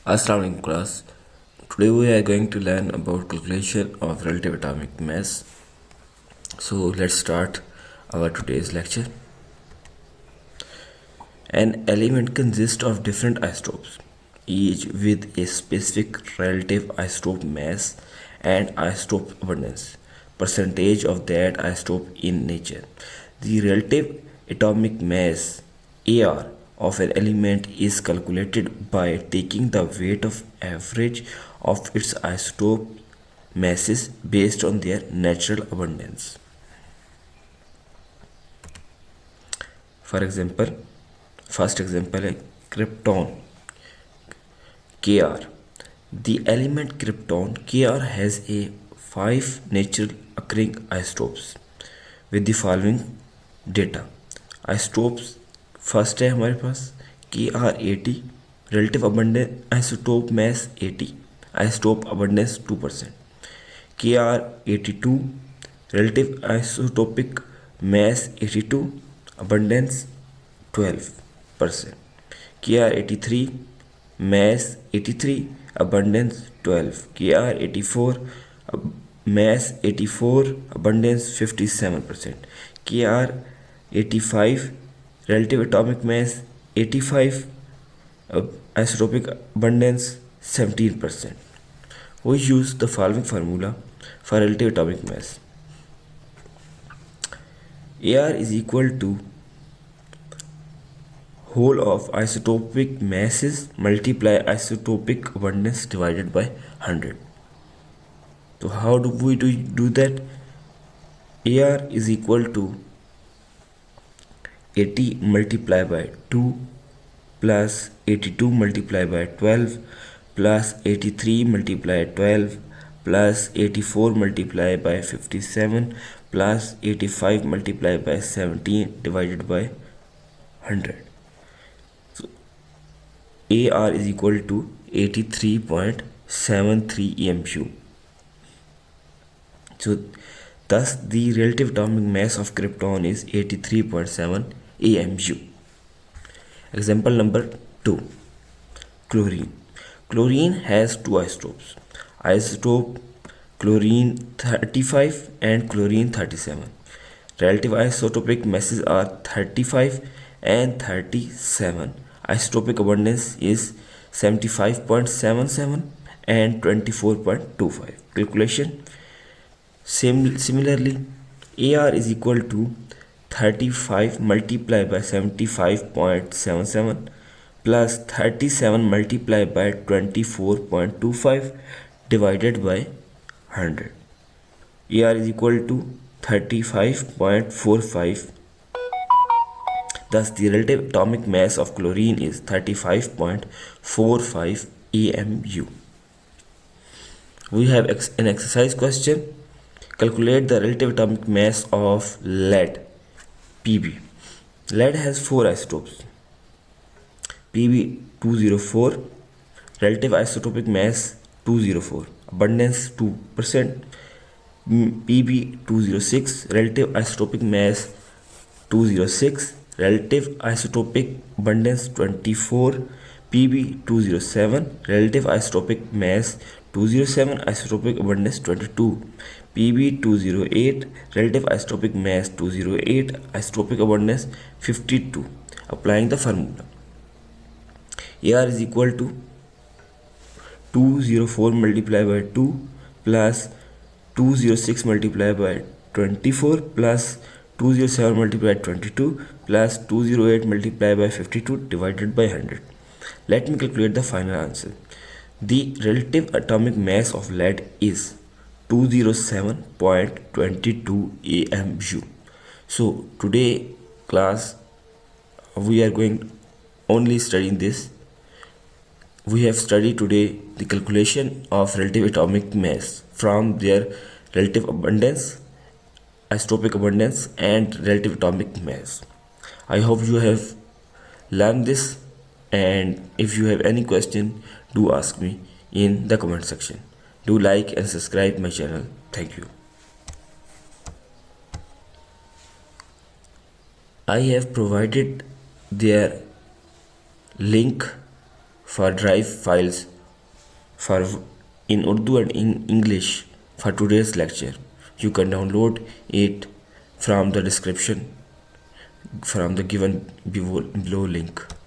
Assalamualaikum class. Today we are going to learn about calculation of relative atomic mass. So let's start our today's lecture. An element consists of different isotopes, each with a specific relative isotope mass and isotope abundance, percentage of that isotope in nature. The relative atomic mass AR of an element is calculated by taking the weight of average of its isotope masses based on their natural abundance. For example, first example है krypton Kr. The element krypton Kr has a 5 natural occurring isotopes with the following data. Isotopes first है हमारे पास Kr80, relative abundance isotope mass 80, isotope abundance 2%. Kr82, relative isotopic mass 82, abundance 12%. Kr83, mass 83, abundance 12. Kr84, mass 84, abundance 57%. Kr85, relative atomic mass 85, isotopic abundance 17%. We use the following formula for relative atomic mass. AR is equal to whole of isotopic masses multiply isotopic abundance divided by 100. So how do we do that? AR is equal to 80 multiplied by 2 plus 82 multiplied by 12 plus 83 multiplied by 12 plus 84 multiplied by 57 plus 85 multiplied by 17 divided by 100. So AR is equal to 83.73 EMU. So thus the relative atomic mass of krypton is 83.7 EMU. Example number 2. Chlorine. Chlorine has two isotopes. Isotope chlorine 35 and chlorine 37. Relative isotopic masses are 35 and 37. Isotopic abundance is 75.77 and 24.25. Calculation. Similarly, AR is equal to 35 multiplied by 75.77 plus 37 multiplied by 24.25 divided by 100. AR is equal to 35.45. Thus, the relative atomic mass of chlorine is 35.45 EMU. We have an exercise question. Calculate the relative atomic mass of lead, Pb. Lead has 4 isotopes. Pb204, relative isotopic mass 204, abundance 2%. Pb206, relative isotopic mass 206, relative isotopic abundance 24. Pb207, relative isotopic mass 207, isotopic abundance 22. Pb208, relative isotopic mass 208, isotopic abundance 52. Applying the formula, AR is equal to 204 multiplied by 2 plus 206 multiplied by 24 plus 207 multiplied by 22 plus 208 multiplied by 52 divided by 100. Let me calculate the final answer. The relative atomic mass of lead is 207.22 EMU. So today class we are going only studying this. We have studied today the calculation of relative atomic mass from their relative abundance, isotopic abundance and relative atomic mass. I hope you have learned this, and if you have any question, do ask me in the comment section. Do like and subscribe my channel. Thank you. I have provided their link for drive files for in Urdu and in English for today's lecture. You can download it from the description from the given below link.